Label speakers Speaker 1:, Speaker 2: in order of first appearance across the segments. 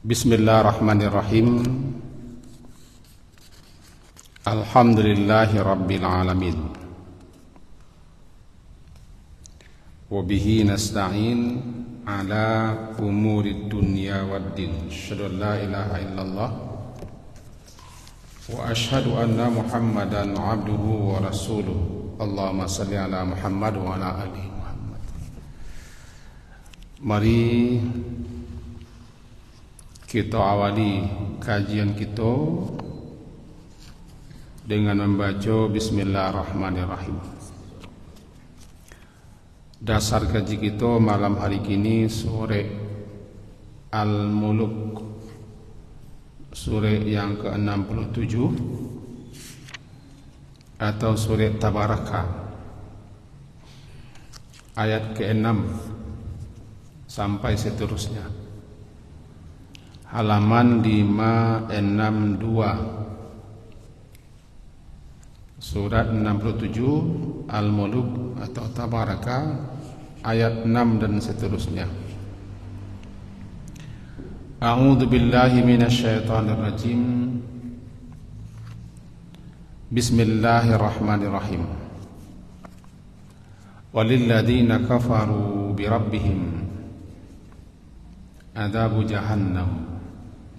Speaker 1: Bismillahirrahmanirrahim. Alhamdulillahi rabbil alamin. Wabihi nasta'in ala umurid dunya waddin. Asyhadu an la ilaha illallah wa asyhadu anna Muhammadan abduhu wa rasuluh. Allahumma salli ala Muhammad wa ala ali Muhammad. Mari kita awali kajian kita dengan membaca Bismillahirrahmanirrahim. Dasar kaji kita malam hari ini sore Al-Muluk, sore yang ke-67 atau sore Tabaraka, ayat ke-6 sampai seterusnya. Halaman 562, surat 67 Al-Muluk atau Tabaraka, ayat 6 dan seterusnya. A'udzu billahi minasyaitonir rajim. Bismillahirrahmanirrahim. Walilladzina kafaru birabbihim adzabu jahannam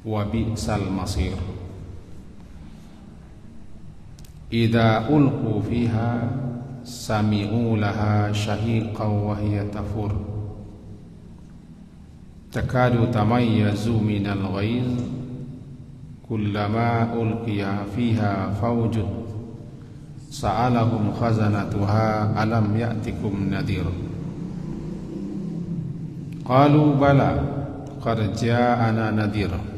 Speaker 1: wa bi'sal masir. Idza ulqu fiha sami'u laha shahiqan wa hiya tafur takadu tamayyazu minal ghaiz kullama ulqiya fiha fawjun sa'alahum khazanatuha alam ya'tikum nadhir qalu bala qad ja'ana nadhir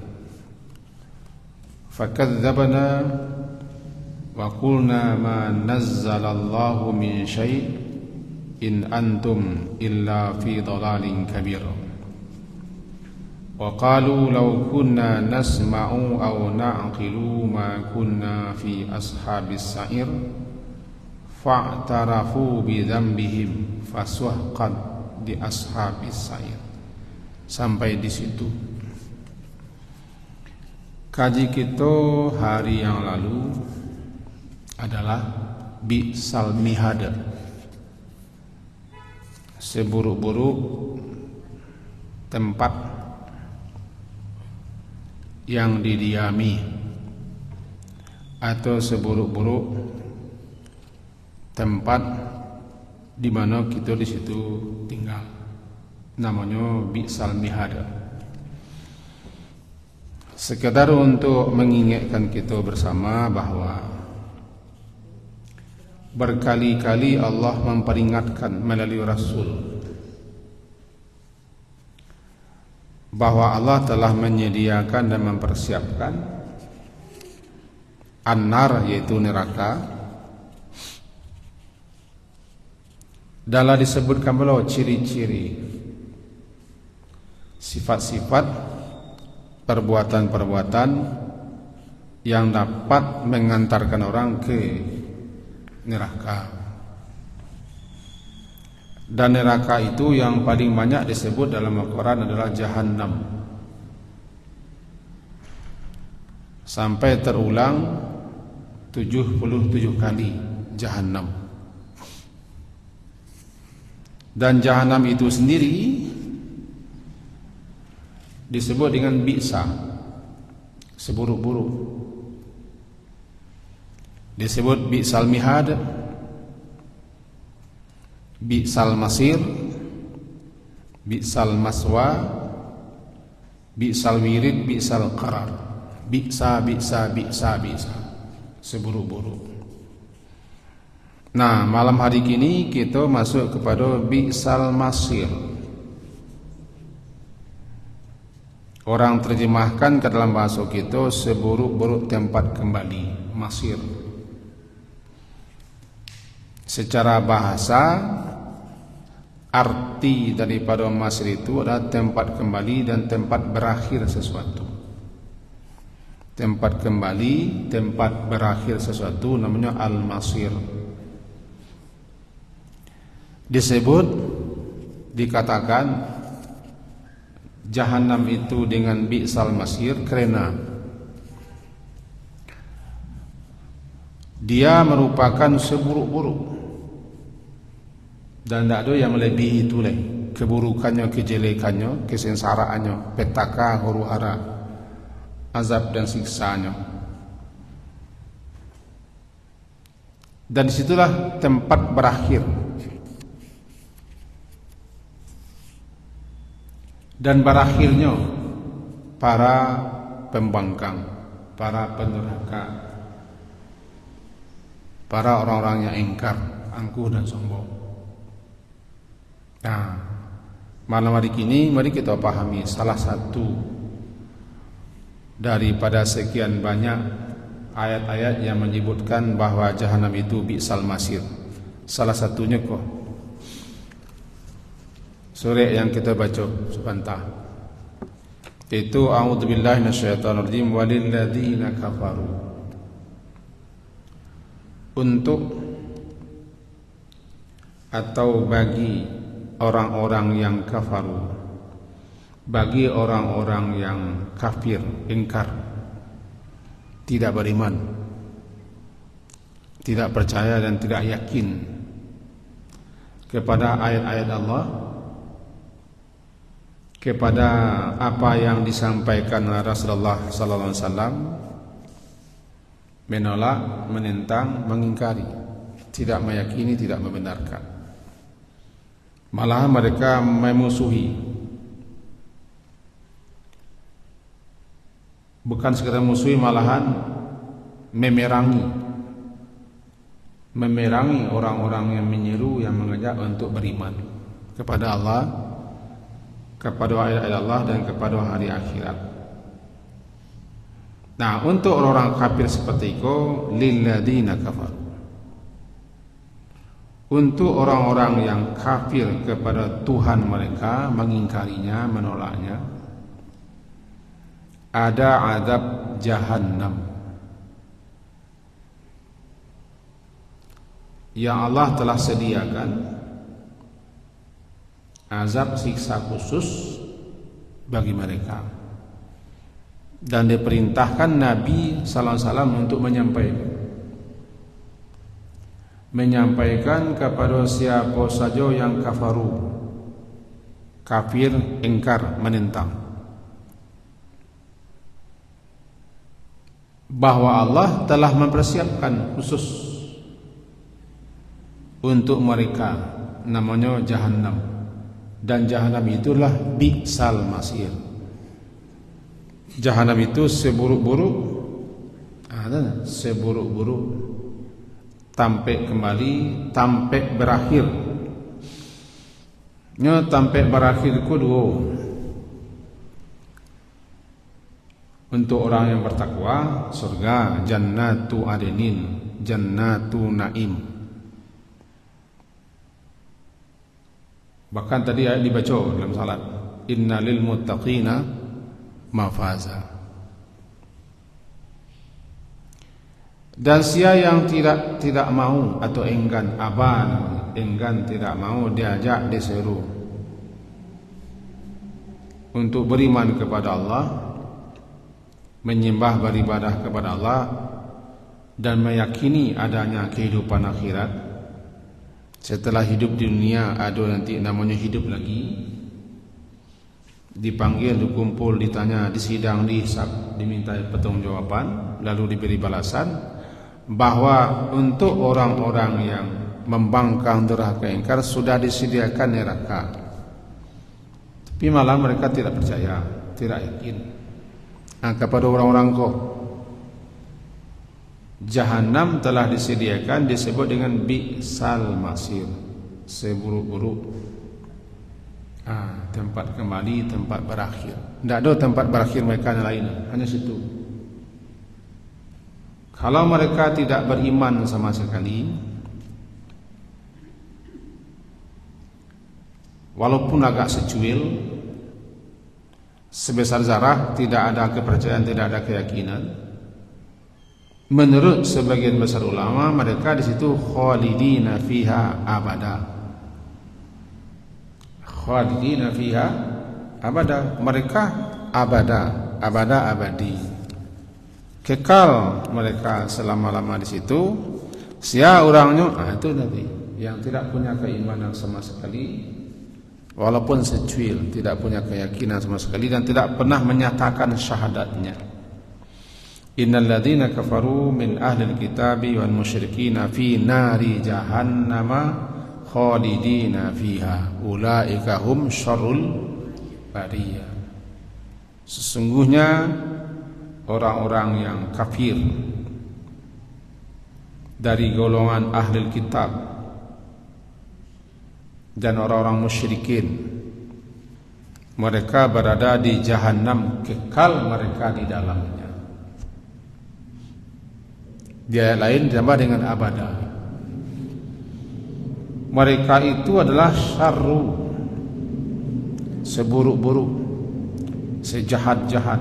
Speaker 1: fakadzdzabna wa qulna ma nazzalallahu min syai' in antum illa fi dhalalin kabir wa qalu law kunna nasma'u aw na'qilu ma kunna fi ashabis sa'ir fa'tarafu bi dzambihim fasuhqan di ashabis sa'ir. Sampai di situ kaji kita hari yang lalu adalah bi'sal mihad, seburuk-buruk tempat yang didiami atau seburuk-buruk tempat di mana kita di situ tinggal, namanya bi'sal mihad. Sekedar untuk mengingatkan kita bersama bahwa berkali-kali Allah memperingatkan melalui Rasul bahwa Allah telah menyediakan dan mempersiapkan an-nar, yaitu neraka. Dalam disebutkan pula ciri-ciri, sifat-sifat, perbuatan-perbuatan yang dapat mengantarkan orang ke neraka. Dan neraka itu yang paling banyak disebut dalam Al-Quran adalah Jahannam, sampai terulang 77 kali Jahannam. Dan Jahannam itu sendiri disebut dengan bi'sa, seburuk-buruk. Disebut bi'sal mihad, bi'sal masir, bi'sal maswa, bi'sal wirid, bi'sal qarar. Bi'sa, seburuk-buruk. Nah, malam hari ini kita masuk kepada bi'sal masir. Orang terjemahkan ke dalam bahasa kita seburuk-buruk tempat kembali, masir. Secara bahasa, arti daripada masir itu adalah tempat kembali dan tempat berakhir sesuatu. Tempat kembali, tempat berakhir sesuatu, namanya al-masir. Disebut, dikatakan Jahannam itu dengan bi'sal masir karena dia merupakan seburuk-buruk dan tidak ada yang melebihi itu leh, keburukannya, kejelekannya, kesengsaraannya, petaka, huru-hara, azab dan siksanya. Dan disitulah tempat berakhir. Dan berakhirnya para pembangkang, para pendurhaka, para orang-orang yang ingkar, angkuh dan sombong. Nah, malam hari ini mari kita pahami salah satu daripada sekian banyak ayat-ayat yang menyebutkan bahwa jahanam itu bi'sal masir. Salah satunya kok surah yang kita baca sebentar, itu a'udzubillahi minasyaitonirrajim walilladzina kafaru, untuk atau bagi orang-orang yang kafaru, bagi orang-orang yang kafir, ingkar, tidak beriman, tidak percaya dan tidak yakin kepada ayat-ayat Allah, kepada apa yang disampaikan Rasulullah sallallahu alaihi wasallam, menolak, menentang, mengingkari, tidak meyakini, tidak membenarkan. Malah mereka memusuhi. Bukan sekedar musuhi, malahan memerangi orang-orang yang menyeru, yang mengajak untuk beriman kepada Allah, kepada ayat-ayat Allah dan kepada hari akhirat. Nah, untuk orang-orang kafir seperti itu, lilladzina kafaru, untuk orang-orang yang kafir kepada Tuhan mereka, mengingkarinya, menolaknya, ada azab jahannam yang Allah telah sediakan, azab siksa khusus bagi mereka. Dan diperintahkan Nabi sallallahu alaihi wasallam untuk menyampaikan kepada siapa saja yang kafaru, kafir, ingkar, menentang, bahwa Allah telah mempersiapkan khusus untuk mereka, namanya jahannam. Dan jahannam itulah bi'sal masir. Jahannam itu seburuk-buruk, seburuk-buruk, sampai kembali, sampai berakhir. Sampai berakhir kedua. Untuk orang yang bertakwa, surga, jannatu adnin, jannatu naim. Bahkan tadi ayat dibaca dalam salat, innalil muttaqina mafaza. Dan siapa yang tidak mau atau enggan, enggan, tidak mau diajak, diseru untuk beriman kepada Allah, menyembah, beribadah kepada Allah, dan meyakini adanya kehidupan akhirat. Setelah hidup di dunia ada nanti namanya hidup lagi, dipanggil, dikumpul, ditanya, disidang, dihisab, diminta pertanggungjawaban, lalu diberi balasan, bahwa untuk orang-orang yang membangkang, durhaka, ingkar sudah disediakan neraka. Tapi malah mereka tidak percaya, tidak yakin. Kepada orang-orang kok jahannam telah disediakan, disebut dengan bi'sal masir, seburuk-buruk tempat kembali, tempat berakhir. Tidak ada tempat berakhir mereka yang lain, hanya situ. Kalau mereka tidak beriman sama sekali, walaupun agak secuil, sebesar zarah, tidak ada kepercayaan, tidak ada keyakinan, menurut sebagian besar ulama, mereka di situ khalidina fiha abada. Khalidina fiha abada, mereka abadi, kekal mereka selama-lama di situ. Sia orangnya, itu tadi yang tidak punya keimanan sama sekali, walaupun secuil, tidak punya keyakinan sama sekali dan tidak pernah menyatakan syahadatnya. Innal ladzina kafaru min ahlil kitabi wal musyrikina fi nari jahannama khalidina fiha ulaika hum syarrul bariyah. Sesungguhnya orang-orang yang kafir dari golongan ahlil kitab dan orang-orang musyrikin, mereka berada di jahanam, kekal mereka di dalamnya. Di ayat lain ditambah dengan abada. Mereka itu adalah syarru, seburuk-buruk, sejahat-jahat,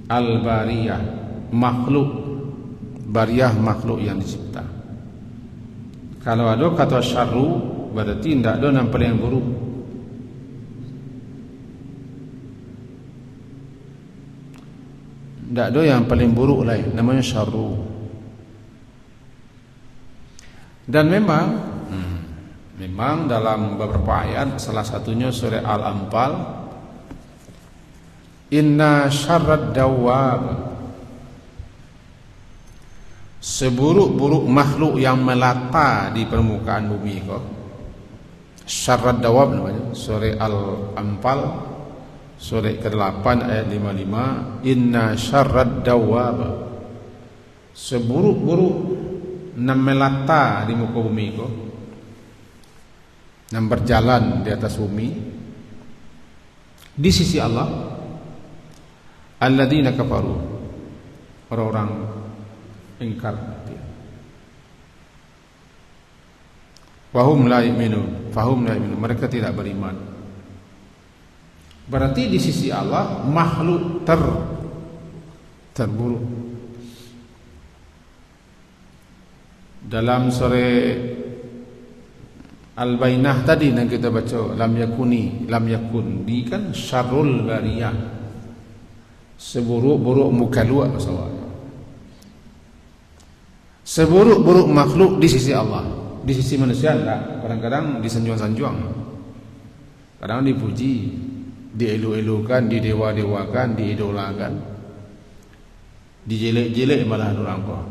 Speaker 1: al-bariyah, makhluk. Bariyah makhluk yang dicipta. Kalau ada kata syarru, berarti tidak ada yang paling buruk. Tidak ada yang paling buruk lain, namanya syarru. Dan memang dalam beberapa ayat, salah satunya surah Al-Anfal, inna syarrad dawwab, seburuk-buruk makhluk yang melata di permukaan bumi kok. Syarrad dawab namanya, surah Al-Anfal surah ke-8 ayat 55. Inna syarrad dawab, seburuk-buruk yang melata di muka bumi kok, yang berjalan di atas bumi di sisi Allah, alladzina kafaru, orang-orang ingkar mati. Fahum la yu'minun, mereka tidak beriman. Berarti di sisi Allah makhluk terburuk. Dalam surah Al-Bainah tadi yang kita baca, lam yakun, di kan syarrul bariyah, seburuk-buruk muka luar maksudnya. Seburuk-buruk makhluk di sisi Allah. Di sisi manusia enggak, kadang-kadang disanjung-sanjung, kadang dipuji, dielu-elukan, didewa-dewakan, diidolakan, dijelek-jelek malah orang kok.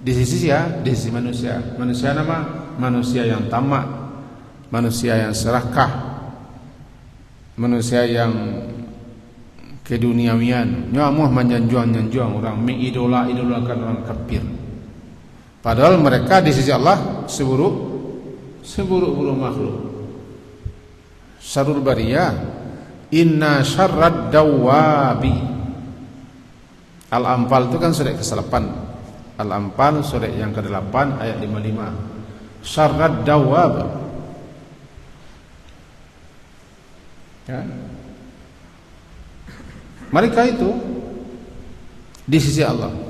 Speaker 1: Di sisi di sisi manusia. Manusia nama manusia yang tamak, manusia yang serakah, manusia yang keduniawian, nyamuh menyanjung-nyanjung orang, mengidolakan orang kafir. Padahal mereka di sisi Allah seburuk-buruk makhluk. Syarrul bariyah, inna syarrad dawabi. Al-Anfal itu kan surah ke-8. Al-Anfal surah yang ke-8 ayat 55. Syarrad dawab. Ya. Mereka itu di sisi Allah,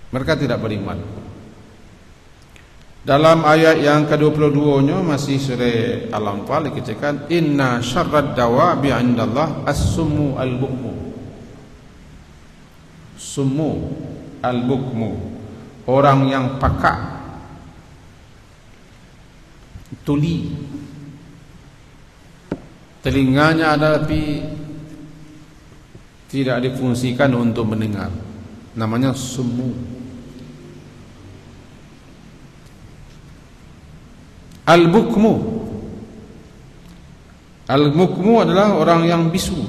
Speaker 1: mereka tidak beriman. Dalam ayat yang ke-22-nya masih surah Al-Anfal dikatakan inna syarrad dawabi 'indallah as-summu al-bukmu. Summu al-bukmu, orang yang pakak, tuli, telinganya ada tapi tidak difungsikan untuk mendengar, namanya summu. Al-bukmu, al-bukmu adalah orang yang bisu.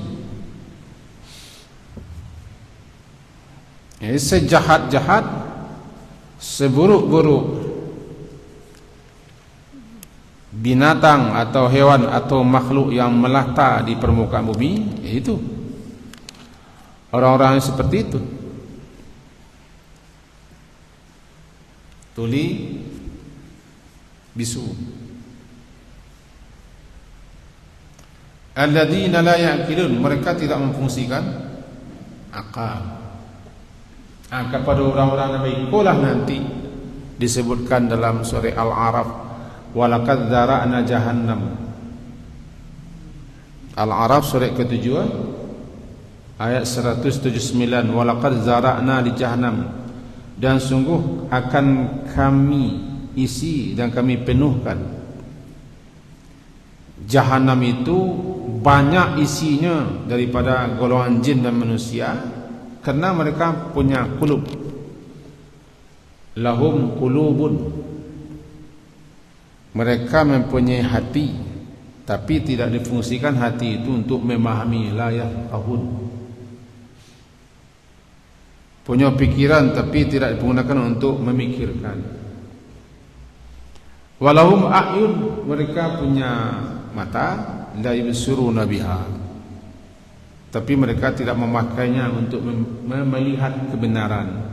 Speaker 1: Sejahat-jahat, seburuk-buruk binatang atau hewan atau makhluk yang melata di permukaan bumi, yaitu orang-orang yang seperti itu. Tuli, bisu. Alladzina la ya'qilun, mereka tidak memfungsikan akal. Kepada orang-orang yang baik itulah nanti disebutkan dalam surah Al-A'raf, walaqad dzara'na jahannam Al-A'raf surat ke-7 ayat 179, walaqad zara'na li jahannam, dan sungguh akan kami isi dan kami penuhkan Jahannam itu banyak isinya daripada golongan jin dan manusia, kerana mereka punya qulub. Lahum qulubun, mereka mempunyai hati, tapi tidak difungsikan hati itu untuk memahami, la yafqahun. Punya pikiran tapi tidak digunakan untuk memikirkan. Walahum a'yun, mereka punya mata, la yubsiruna biha, tapi mereka tidak memakainya untuk melihat kebenaran,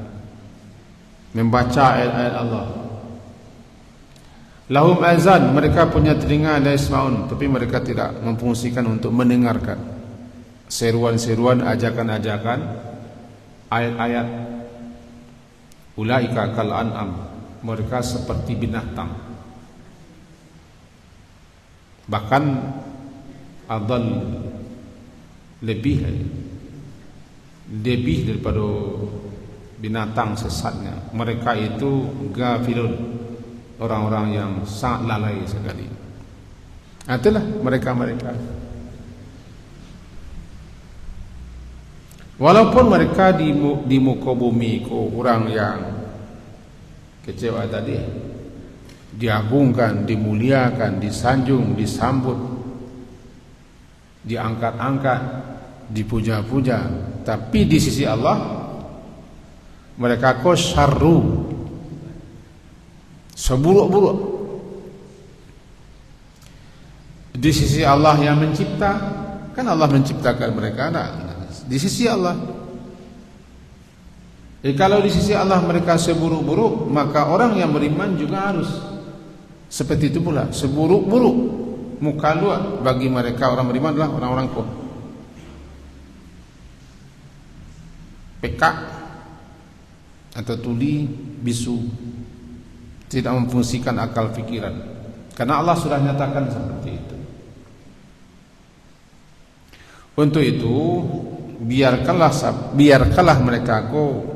Speaker 1: membaca ayat-ayat Allah. Lahum azan, mereka punya telinga, la yasma'un, tapi mereka tidak memfungsikan untuk mendengarkan seruan-seruan, ajakan-ajakan, ayat-ayat. Ulaika kal an'am, mereka seperti binatang, bahkan adal, lebih daripada binatang sesatnya. Mereka itu gafilun, orang-orang yang sangat lalai sekali. Itulah mereka-mereka. Walaupun mereka di muka bumi orang yang kecewa tadi, diagungkan, dimuliakan, disanjung, disambut, diangkat-angkat, dipuja-puja, tapi di sisi Allah mereka kau syarru, seburuk-buruk. Di sisi Allah yang mencipta, kan Allah menciptakan mereka, di sisi Allah. Kalau di sisi Allah mereka seburuk-buruk, maka orang yang beriman juga harus seperti itu pula, seburuk-buruk. Muka luar bagi mereka orang beriman adalah orang-orang kau pekak atau tuli, bisu, tidak memfungsikan akal fikiran, karena Allah sudah nyatakan seperti itu. Untuk itu biarkanlah mereka kau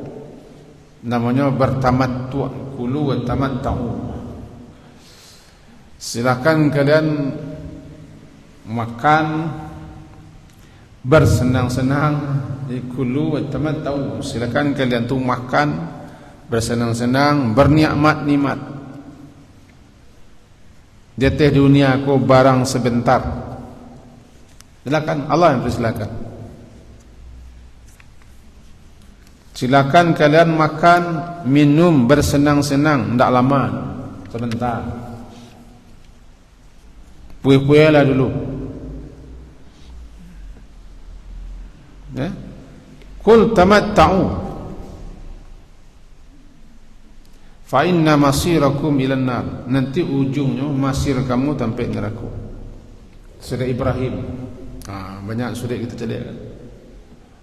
Speaker 1: namanya bertamattu, kulu wa tamatta'u. Silakan kalian makan, bersenang-senang, kulu wa tamatta'u. Silakan kalian tu makan, bersenang-senang, bernikmat-nikmat. Di atas dunia aku barang sebentar. Silakan, Allah yang persilakan. Silakan kalian makan, minum, bersenang-senang, tidak lama, sebentar. Puih-puih lah dulu. Ya? Qul tamatta'u fa inna masirakum ilan nar. Nanti ujungnya masir kamu sampai neraka. Surah Ibrahim. Banyak surat kita cari kan.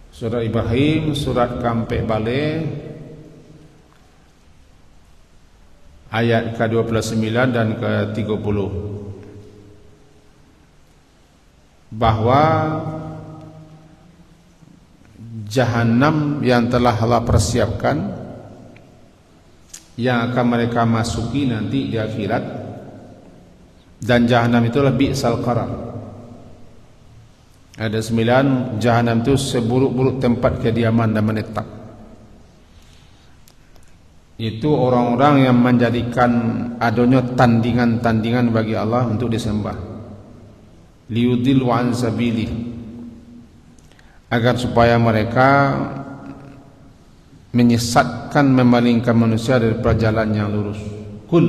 Speaker 1: Surah Ibrahim, surat Kampe Bale, ayat ke-29 dan ke-30, bahwa Jahannam yang telah Allah persiapkan, yang akan mereka masuki nanti di akhirat, dan Jahannam itulah bi'sal qarar. Ada 9 Jahannam itu seburuk-buruk tempat kediaman dan menetap. Itu orang-orang yang menjadikan adanya tandingan-tandingan bagi Allah untuk disembah, liyudillu an sabilih, agar supaya mereka menyesatkan, memalingkan manusia dari jalan yang lurus. Kul,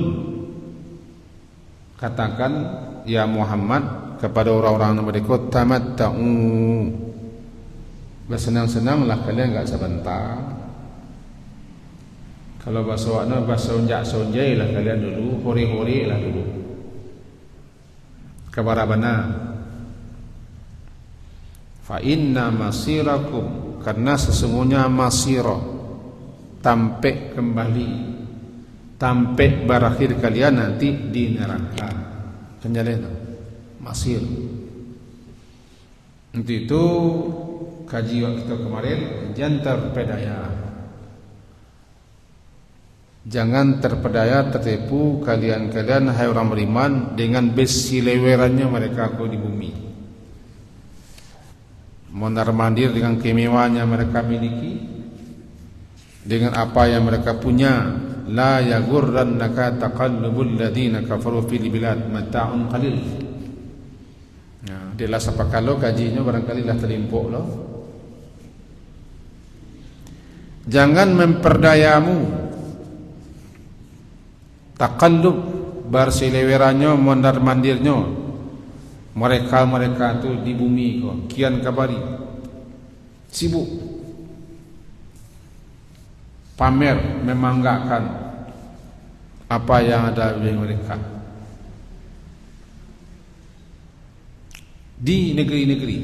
Speaker 1: katakan ya Muhammad kepada orang-orang yang mereka, tamatta'u, bersenang-senanglah kalian, enggak sebentar. Kalau bahasa wakna, bahasa unjak-unjai lah kalian dulu, hori-hori lah dulu, kabar benar. Fa inna masirakum, karena sesungguhnya masirah, tampek kembali, tampek berakhir kalian nanti di neraka. Kenyalan masir. Untuk itu kaji waktu kita kemarin, jangan terpedaya tertipu kalian hai orang beriman dengan besi lewerannya mereka di bumi. Mondar-mandir dengan kemewahannya mereka miliki, dengan apa yang mereka punya. La yaghurrannaka taqallubul ladzina kafaru fil bilad mata'un qalil. Dia lah siapa kalau kajinya barangkali lah terlimpuk loh. Jangan memperdayamu taqallub barsilewerannya mondar mandirnya mereka tu di bumi kok kian kabari sibuk pamer memanggakan apa yang ada di mereka di negeri-negeri.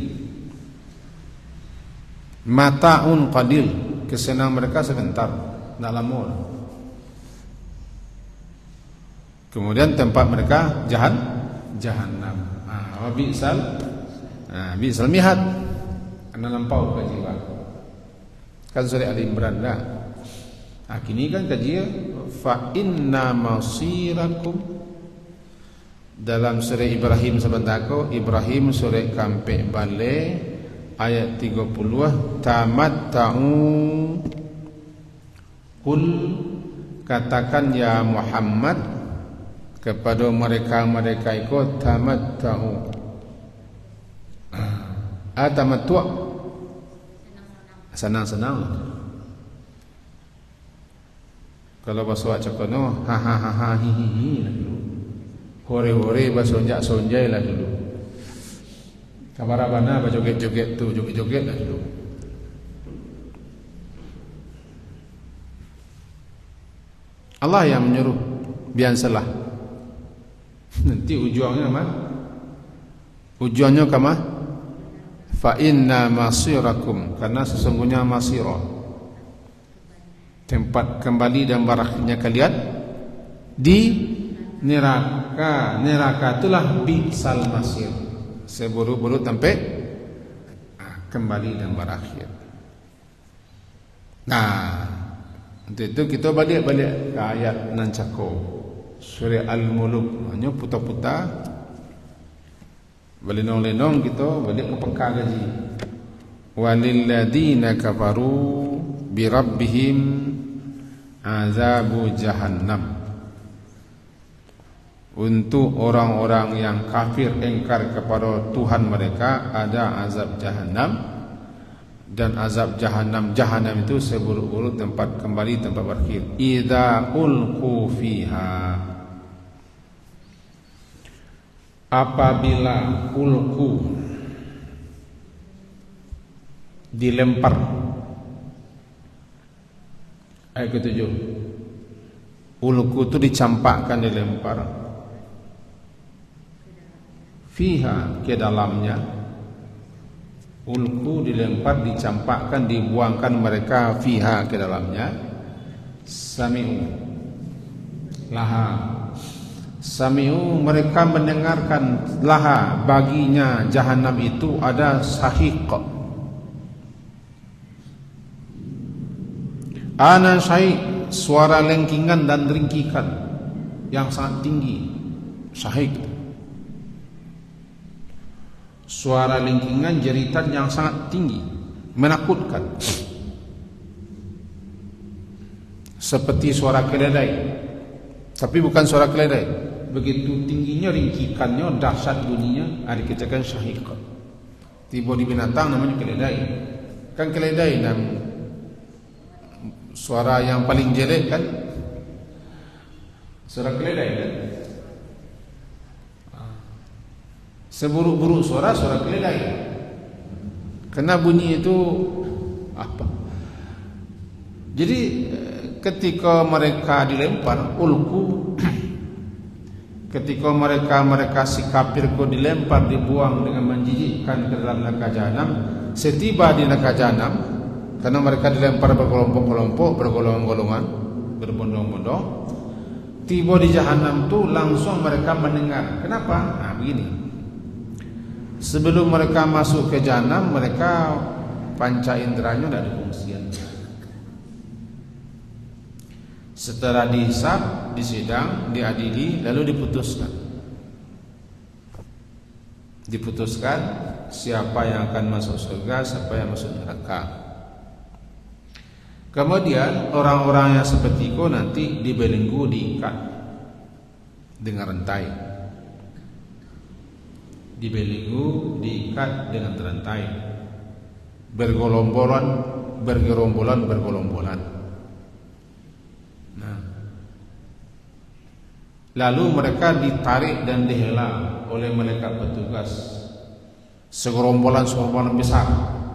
Speaker 1: Mata'un qalil, kesenangan mereka sebentar, tak lama. Kemudian tempat mereka jahannam. Bi'sal mihad. Anda lampau ke jiwa. Kan surah Ali Imran dah. Kini kan kajian fa inna masirakum dalam surah Ibrahim sebentar ko Ibrahim surah kampe bale ayat 30 tamatta'u qul katakan ya Muhammad kepada mereka itu tamatta'u tamattu' senang-senang. Kalau bahasa Cokono ha hihihi lah dulu. Hore-hore basonjak-sonjai lah dulu. Kabarabana bajoget-joget tu, joget-joget lah dulu. Allah yang menyuruh, biasalah. Nanti ujungnya apa? Ujungnya kama? Fa inna masirakum, karena sesungguhnya masirah tempat kembali dan berakhirnya kalian di neraka. Neraka itulah bi'sal masir, seburuk-buruk tempat kembali dan berakhir. Nah, untuk itu kita balik ke ayat nancako surah Al-Muluk, hanya putar-putar belenong-lenong kita balik ke peka gaji. Walilladzina kafaru birabbihim azabu jahannam. Untuk orang-orang yang kafir engkar kepada Tuhan mereka ada azab jahannam, dan azab jahannam itu seburuk-buruk tempat kembali, tempat berakhir. Idza ulqu fiha, apabila ulqu dilempar. Ayat ke-7, ulqu itu dicampakkan, dilempar. Fiha, ke dalamnya. Ulqu dilempar, dicampakkan, dibuangkan mereka fiha, ke dalamnya. Sami'u laha, sami'u mereka mendengarkan, laha baginya jahannam itu ada sahiq. Ana syai', suara lengkingan dan ringkikan yang sangat tinggi. Syahik, suara lengkingan, jeritan yang sangat tinggi, menakutkan, seperti suara keledai, tapi bukan suara keledai. Begitu tingginya ringkikannya, dahsyat bunyinya, dikatakan syahik. Tiba di binatang namanya keledai. Kan keledai suara yang paling jelek kan suara keledai kan. Seburuk-buruk suara keledai. Karena bunyi itu apa? Jadi ketika mereka dilempar ulku, ketika mereka si kafir ko dilempar, dibuang dengan menjijikkan ke dalam neraka jahanam, setiba di neraka jahanam, karena mereka dilempar berkelompok-kelompok, bergolongan-golongan, berbondong-bondong, tiba di jahanam tu langsung mereka mendengar. Kenapa? Begini. Sebelum mereka masuk ke jahanam, mereka panca inderanya tidak ada fungsian. Setelah dihisab, disidang, diadili, lalu diputuskan siapa yang akan masuk surga, siapa yang masuk neraka. Kemudian orang-orang yang seperti itu nanti dibelenggu, diikat dengan rantai. Dibelenggu, diikat dengan rantai. Bergerombolan. Nah, lalu mereka ditarik dan dihela oleh malaikat petugas. Segerombolan besar,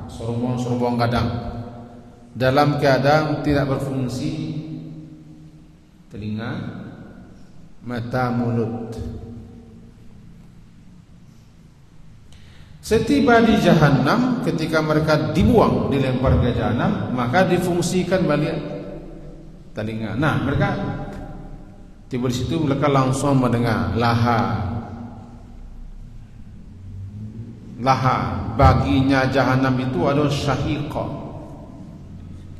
Speaker 1: serombongan gadang, dalam keadaan tidak berfungsi telinga, mata, mulut. Setiba di jahanam, ketika mereka dibuang, dilempar ke jahanam, maka difungsikan balik telinga. Nah, mereka tiba di situ, mereka langsung mendengar laha. Baginya jahanam itu adalah syahiqa,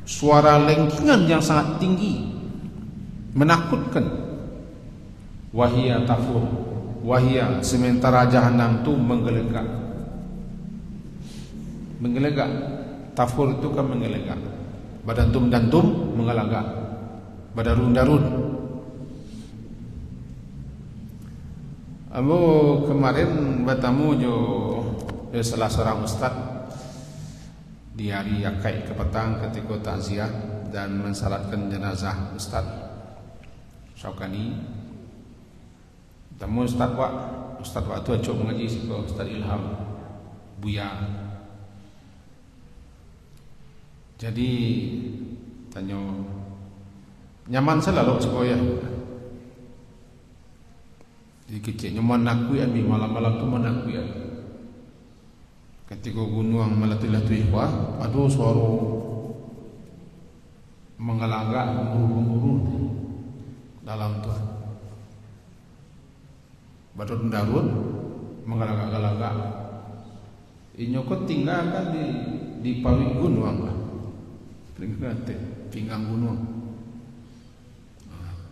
Speaker 1: suara lengkingan yang sangat tinggi, menakutkan. Wahia tafur, wahia, sementara jahanam itu menggelegak. Tafur itu kan menggelegak. Badantum mengelagak. Badarun. Aku kemarin bertemu salah seorang ustaz di hari Akad ke petang ketika takziah dan mensalatkan jenazah Ustaz Syaukani. Temu Ustaz waktu acok mengaji si Ustaz Ilham Buya. Jadi tanya nyaman selalu sekolah. Jadi kecil nyaman nakui abi malam-malam tu menakui abi. Ketika gunung melatih wah, aduh suara mengelagak gemuruh dalam tu. Darun mengelagak-gelagak. Inyokot tinggalkan di pawing gunung lah. Pinggang gunung.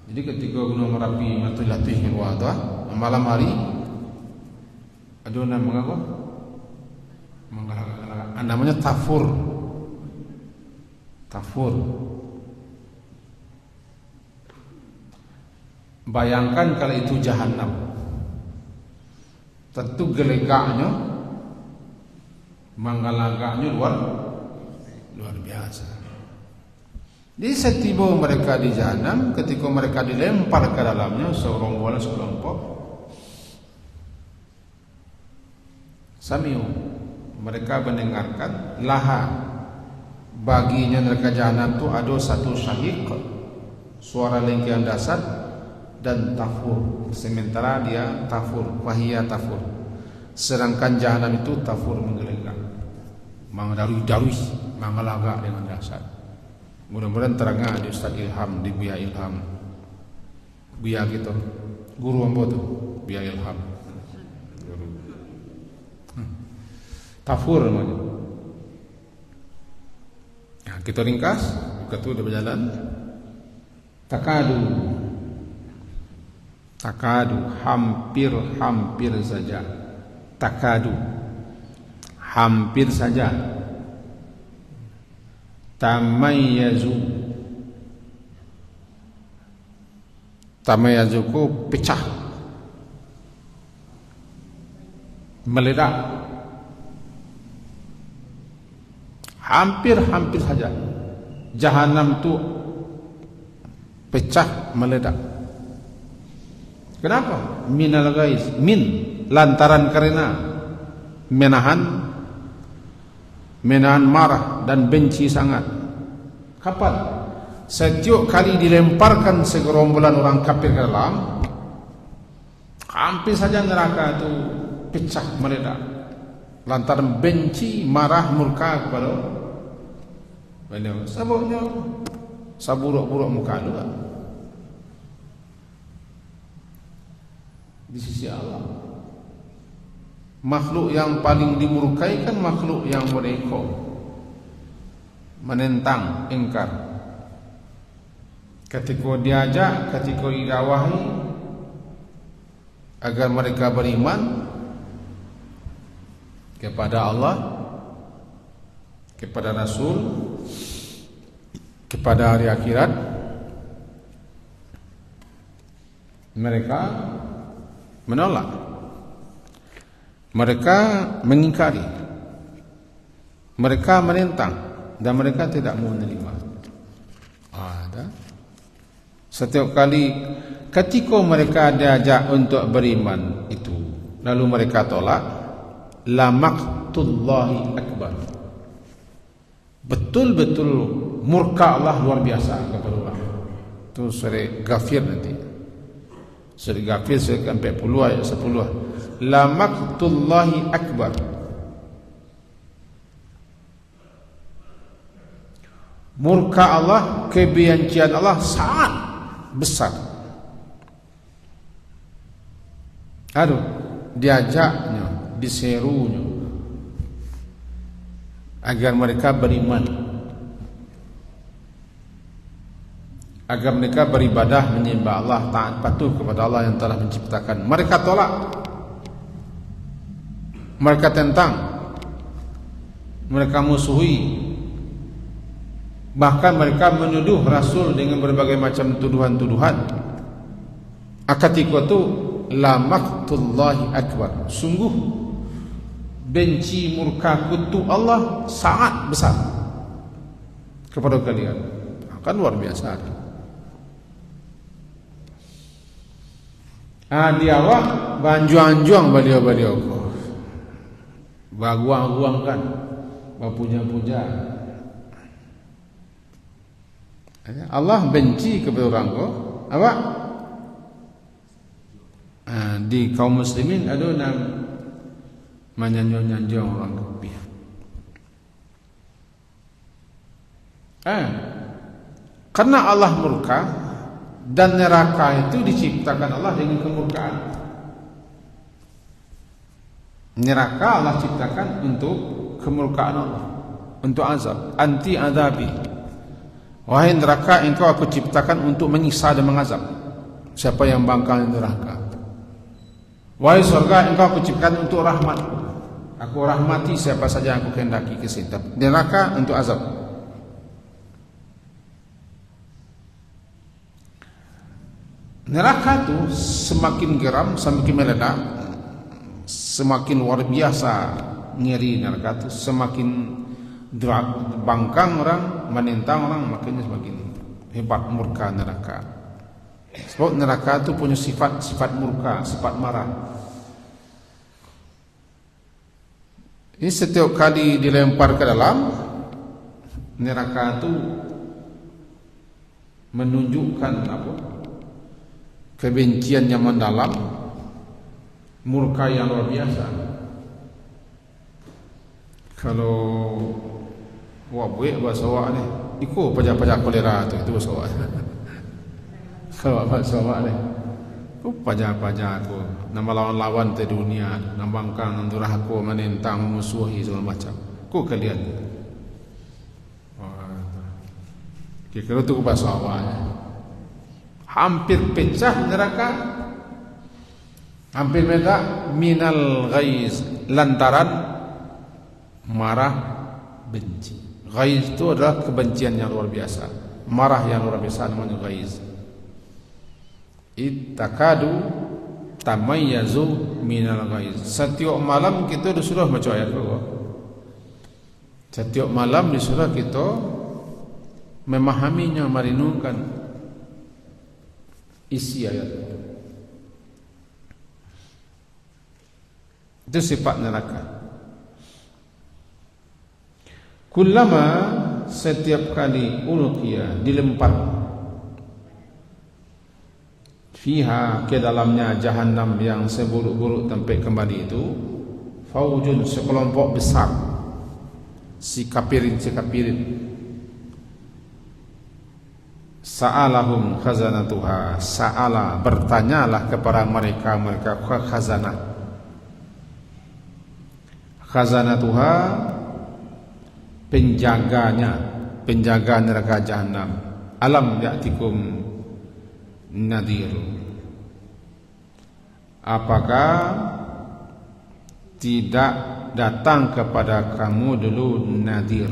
Speaker 1: Jadi ketika gunung Merapi melatih keluar tu, malam hari ada nama apa? Menggelagak-gelagak. Namanya tafur. Bayangkan kalau itu jahanam. Tentu gelegaknya, menggelagaknya luar biasa. Di setiba mereka di jahanam, ketika mereka dilempar ke dalamnya seorang sekelompok, samiu, mereka mendengarkan laha, baginya neraka jahanam itu ada satu syahiq, suara lengkian dasar, dan tafur, sementara dia tafur, wahia tafur, sedangkan jahanam itu tafur menggelegak, mendarui, mengelagak dengan dasar. Mudah-mudahan terangah di Ustaz Ilham, di Buya Ilham, Buya gitu, guru ambo tu, Buya Ilham, tafur namanya. Ya, kita ringkas, kita udah berjalan. Takadu, hampir saja. Takadu, hampir saja. Tamayyazuku pecah, meledak. Hampir saja jahanam itu pecah, meledak. Kenapa? Minal ghaiz, lantaran karena menahan marah dan benci sangat. Kapan? Setiap kali dilemparkan segerombolan orang kafir ke dalam, hampir saja neraka itu pecah, meledak, lantaran benci, marah, murka kepada beliau. Sebabnya saburuk-buruk muka lu di sisi Allah. Makhluk yang paling dimurkai kan makhluk yang mereka menentang, ingkar. Ketika diajak, ketika didakwahi agar mereka beriman kepada Allah, kepada Rasul, kepada hari akhirat, mereka menolak, mereka mengingkari, mereka menentang, dan mereka tidak mau menerima. Ada setiap kali ketika mereka diajak untuk beriman itu, lalu mereka tolak, la maqtullahi akbar. Betul-betul murka Allah luar biasa kepada orang. Itu surah Ghafir nanti. Surah Ghafir surah 40 ayat 10. La maqtullahi akbar. Murka Allah, kebencian Allah sangat besar. Aduh, diajaknya, diserunya agar mereka beriman, agar mereka beribadah menyembah Allah, taat patuh kepada Allah yang telah menciptakan. Mereka tolak, mereka tentang, mereka musuhi, bahkan mereka menuduh Rasul dengan berbagai macam tuduhan-tuduhan. Ketika itu la maqtullahi akbar, sungguh benci murka kutu Allah sangat besar kepada kalian. Kan luar biasa. Di awak banjuang-juang beliau-beliau baguang-guang kan, bapuja-puja. Allah benci kepada orang kau apa? Di kaum muslimin ada yang menyanjung-nyanjung orang kafir. Karena Allah murka dan neraka itu diciptakan Allah dengan kemurkaan. Neraka Allah ciptakan untuk kemurkaan Allah, untuk azab, anti azabi. Wahai neraka, engkau aku ciptakan untuk menyiksa dan mengazab siapa yang bangkal di neraka. Wahai surga, engkau aku ciptakan untuk rahmat. Aku rahmati siapa saja yang aku kehendaki ke situ. Neraka untuk azab. Neraka itu semakin geram, semakin meledak, semakin luar biasa ngeri neraka itu, semakin bangkang orang, menentang orang, makanya semakin hebat murka neraka. Sebab neraka itu punya sifat murka, sifat marah. Ini setiap kali dilempar ke dalam neraka itu menunjukkan apa? Kebencian yang mendalam, murka yang luar biasa. Kalau buat bahasa awak ni, ikut pajak-pajak kolera tu, itu bahasa awak. Kalau bahasa awak ni, pajak-pajak aku, nama lawan-lawan di dunia, nambangkan antara aku menentang, memusuhi segala macam. Ku kalian. Kira-kira tu bahasa awak. Hampir pecah neraka, hampir meledak minal ghaiz, lantaran marah, benci. Ghaiz itu adalah kebencian yang luar biasa, marah yang luar biasa, namanya ghaiz. Takadu tamayyazu minal ghaiz. Setiap malam kita disuruh baca ayat Allah. Setiap malam disuruh kita memahaminya, merenungkan isi ayat itu sifat neraka. Kullama, setiap kali, ulqiya, dilempar, fiha, ke dalamnya, jahannam yang seburuk-buruk tempat kembali itu, faujun, sekelompok besar, si kafirin, sa'alahum khazanatuha, sa'ala, bertanyalah kepada mereka khazanah. khazanatuha, penjaganya, penjaga neraka jahanam. Alam ya'tikum nadhir. Apakah tidak datang kepada kamu dulu nadhir,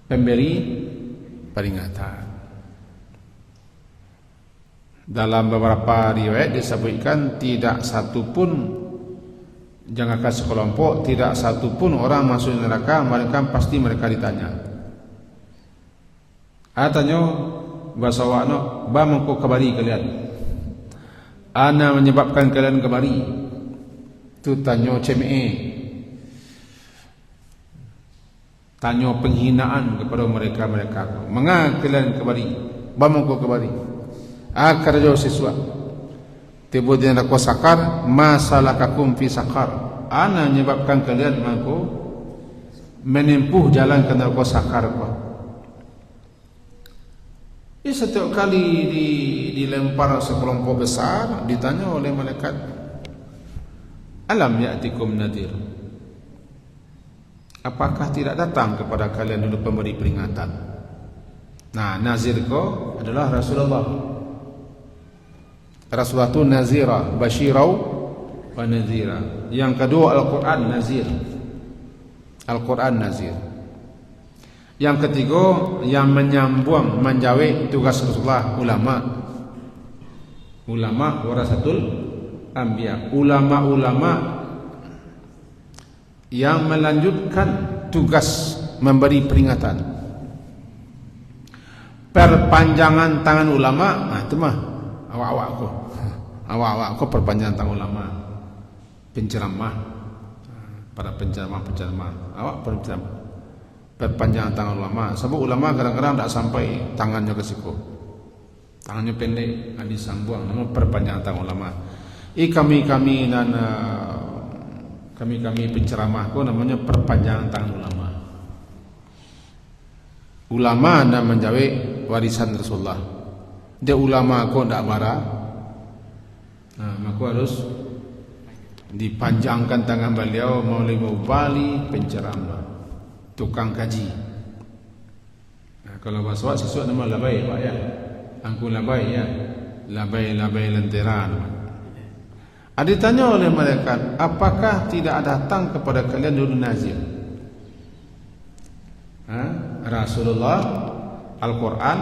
Speaker 1: pemberi peringatan? Dalam beberapa riwayat disebutkan tidak satu pun, jangankan sekelompok, tidak satu pun orang masuk neraka mereka pasti mereka ditanya. Tanya bahasa wakno, ba mengko kembali kalian, ana menyebabkan kalian kembali. Tu tanya CME, tanya penghinaan kepada mereka. Mengapa kalian kembali? Ba mengko kembali. Akar jauh siswa tiba di neraka sakar, masalakakum fi sakar, ana menyebabkan kalian mampu menempuh jalan ke neraka sakar. Setiap kali dilempar sekelompok besar, ditanya oleh malaikat, alam ya'tikum nadhir, apakah tidak datang kepada kalian dulu pemberi peringatan? Nah, nazir ko adalah Rasulullah. Rasulullah itu nazira, basyirau wa nazira. Yang kedua Al-Quran nazir, Al-Quran nazir. Yang ketiga yang menyambung menjawab tugas Rasulullah, ulama warasatul anbiya, ulama-ulama yang melanjutkan tugas memberi peringatan. Perpanjangan tangan ulama, itu mah awak-awakku perpanjangan tangan ulama, penceramah, para penceramah, awak penceramah, perpanjangan tangan ulama. Sebab ulama kadang-kadang tak sampai tangannya ke siku, tangannya pendek, disambung, namun perpanjangan tangan ulama. Kami penceramah ko namanya perpanjangan tangan ulama. Ulama nak menjawab warisan Rasulullah. Dia ulama ko ndak marah, maka harus dipanjangkan tangan beliau melalui mubali penceramah, tukang kaji. Kalau bahasa sesuatu nama labai pak ya, angku labai ya, labai lentera. Ada tanya oleh malaikat, apakah tidak datang kepada kalian dulu nazir? Rasulullah, Al-Quran,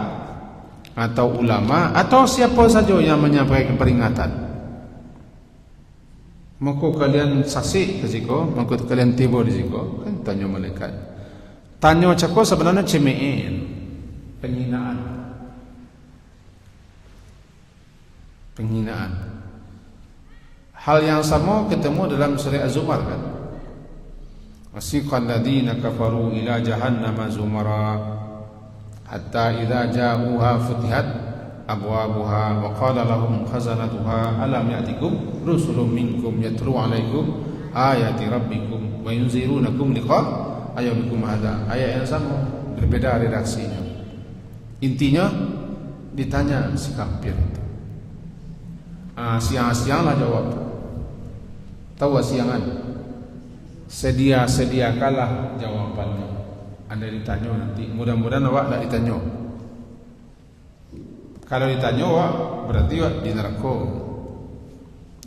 Speaker 1: atau ulama, atau siapa saja yang menyampaikan peringatan? Maka kalian saksi ke situ, maka kalian tiba di situ, kan tanya malaikat. Tanya cakap sebenarnya cemein, penghinaan. Hal yang sama ketemu dalam surah Az-Zumar kan. Wasiqal ladzina kafaru ila jahannama zumara hatta idza ja'uha futihat abwabuha wa qala lahum khazanatuha alam ya'tikum rusulun minkum yatlu 'alaikum ayati rabbikum wa yunzirunakum liqa ayyamikum hadza. Ayat yang sama berbeda redaksinya. Intinya ditanya si kafir itu. Siang-sianglah jawab. Tahu siangan? Sediakalah jawabannya. Anda ditanya nanti, mudah-mudahan awak tak ditanya. Kalau ditanya awak berarti awak di neraka.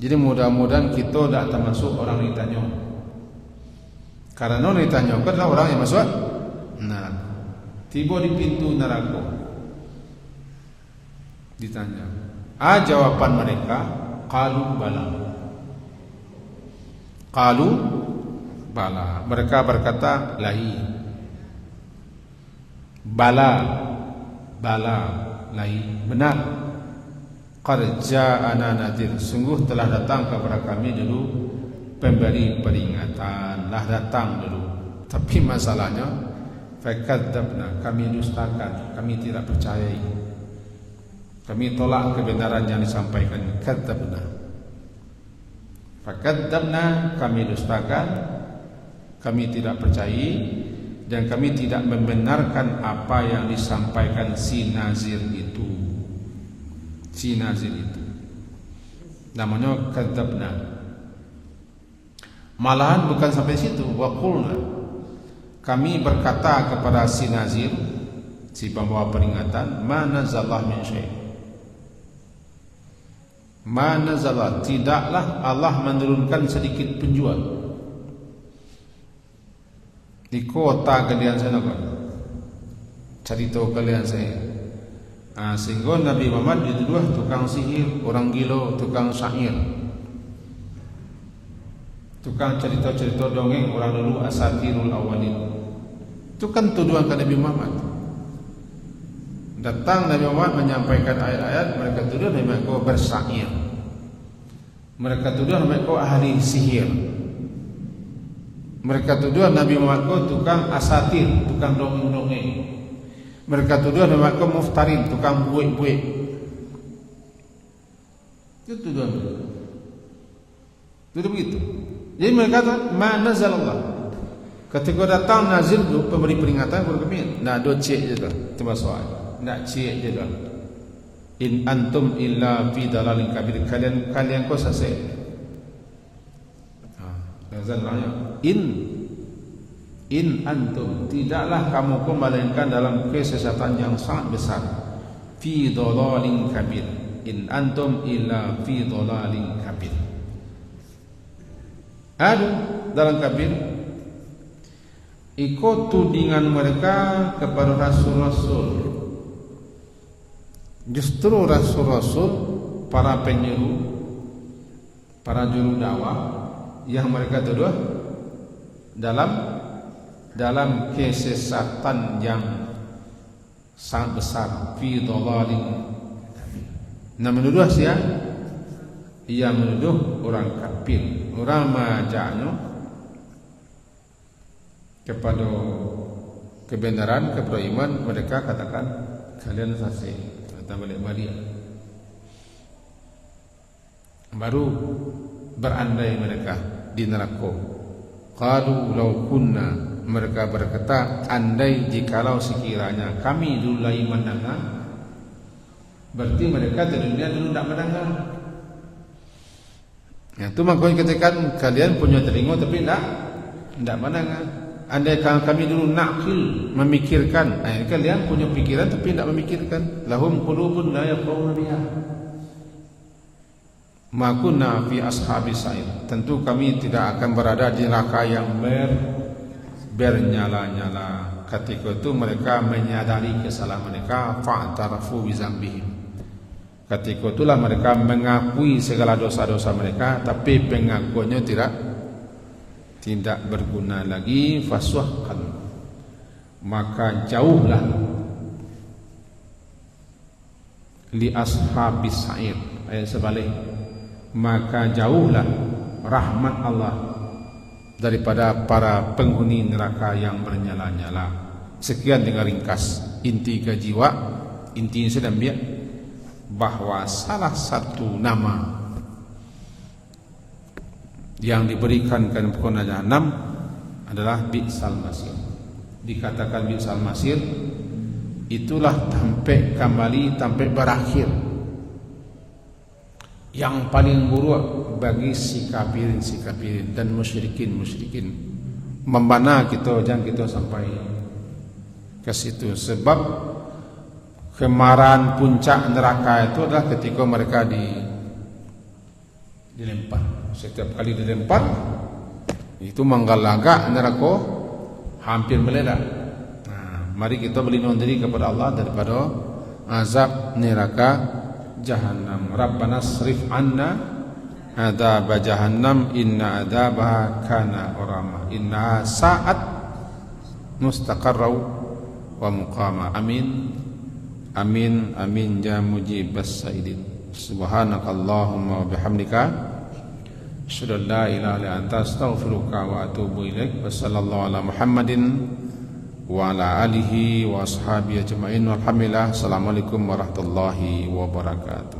Speaker 1: Jadi mudah-mudahan kita tak termasuk orang ditanya. Karena orang ditanya adalah orang yang masuk neraka. Tiba di pintu neraka, ditanya. Jawaban mereka, qalu bala. Mereka berkata lahi. Bala lahi, benar. Qad ja'ana nadhir, sungguh telah datang kepada kami dulu pemberi peringatan, lah datang dulu. Tapi masalahnya fakadzabna, kami dustakan, kami tidak percayai, kami tolak kebenaran yang disampaikan. Kadzabna, fakadzabna, kami dustakan, kami tidak percayai, dan kami tidak membenarkan apa yang disampaikan si nazir itu. Si nazir itu namanya kadzabna. Malahan bukan sampai situ, wa qulna, kami berkata kepada si nazir, si pembawa peringatan, ma nazallah min syai', ma nazallah, tidaklah Allah menurunkan sedikit penjual di kota kalian sana kan, cari tahu kalian saya. Sehingga Nabi Muhammad dituduh tukang sihir, orang gila, tukang syair, tukang cerita-cerita dongeng orang dulu, asatirul awalin. Itu kan tuduhan ke Nabi Muhammad. Datang Nabi Muhammad menyampaikan ayat-ayat, mereka tuduh Nabi Muhammad kau bersyair, mereka tuduh Nabi Muhammad kau ahli sihir, mereka tuduh Nabi Muhammad kau tukang asatir, tukang dongeng-dongeng, mereka tuduh Nabi Muhammad kau muftarin, tukang buik-buik. Itu tuduhan. Itu begitu. Jadi mereka kata ma nazalallah. Ketika datang nazir tu pemberi peringatan berkata, nak do cek je tu. Itu masalah. Nak cek je tu. In antum illa fi dalalin kabir. Kalian kau sesat. Nazal ayat. In antum, tidaklah kamu melainkan dalam kesesatan yang sangat besar. Fi dalalin kabir. In antum illa fi dalalin kabir. Ada dalam kabir ikut tudingan mereka kepada rasul-rasul. Justru rasul-rasul, para penyeru, para juru dakwah yang mereka tuduh dalam kesesatan yang sangat besar, fi dhalalin. Nah, menuduh siapa? Ia menuduh orang kafir, orang maja'nu kepada kebenaran, kepada iman. Mereka katakan kalian sesat, kata balik-balik. Baru berandai mereka di neraka. Qalu law kunna, mereka berkata, andai jikalau sekiranya kami dulu mendengar, berarti mereka di dunia dulu tidak mendengar. Ya, itu makanya katakan kalian punya telinga tapi tidak mendengar. Andai kami dulu nakil, memikirkan, kalian punya pikiran tapi tidak memikirkan. Lahum qulubun la yafqahuna biha. Ma kunna fi ashabis sa'ir. Tentu kami tidak akan berada di neraka yang bernyala-nyala. Ketika itu mereka menyadari kesalahan mereka, fa'tarafu bi dzambihim. Ketika itulah mereka mengakui segala dosa-dosa mereka, tapi pengakuannya tidak berguna lagi. Faswahkan, maka jauhlah li ashabis sa'ir. Ayat sebalik, maka jauhlah rahmat Allah daripada para penghuni neraka yang bernyala-nyala. Sekian dengan ringkas inti kejiwa, intinya sedang biar bahwa salah satu nama yang diberikan kepada Jahannam adalah bi'sal masir. Dikatakan bi'sal masir, itulah sampai kembali, sampai berakhir yang paling buruk bagi si kafirin dan musyrikin. Membana kita, jangan kita sampai ke situ. Sebab kemarahan puncak neraka itu adalah ketika mereka dilempar. Setiap kali dilempar itu menggalagak neraka hampir meledak. Nah, mari kita berlindung diri kepada Allah daripada azab neraka Jahannam. Rabbana srif anna adzab jahannam inna adzabaha kana gharama inna sa'at mustaqarra wa muqama. Amin. Amin amin ya mujibas saidin. Subhanakallahumma wa bihamdika asyhadu an la ilaha illa anta astaghfiruka wa atubu ilaik. Wassallallahu ala Muhammadin wa ala alihi wa ashabihi ajma'in. Walhamdulillah. Assalamualaikum warahmatullahi wabarakatuh.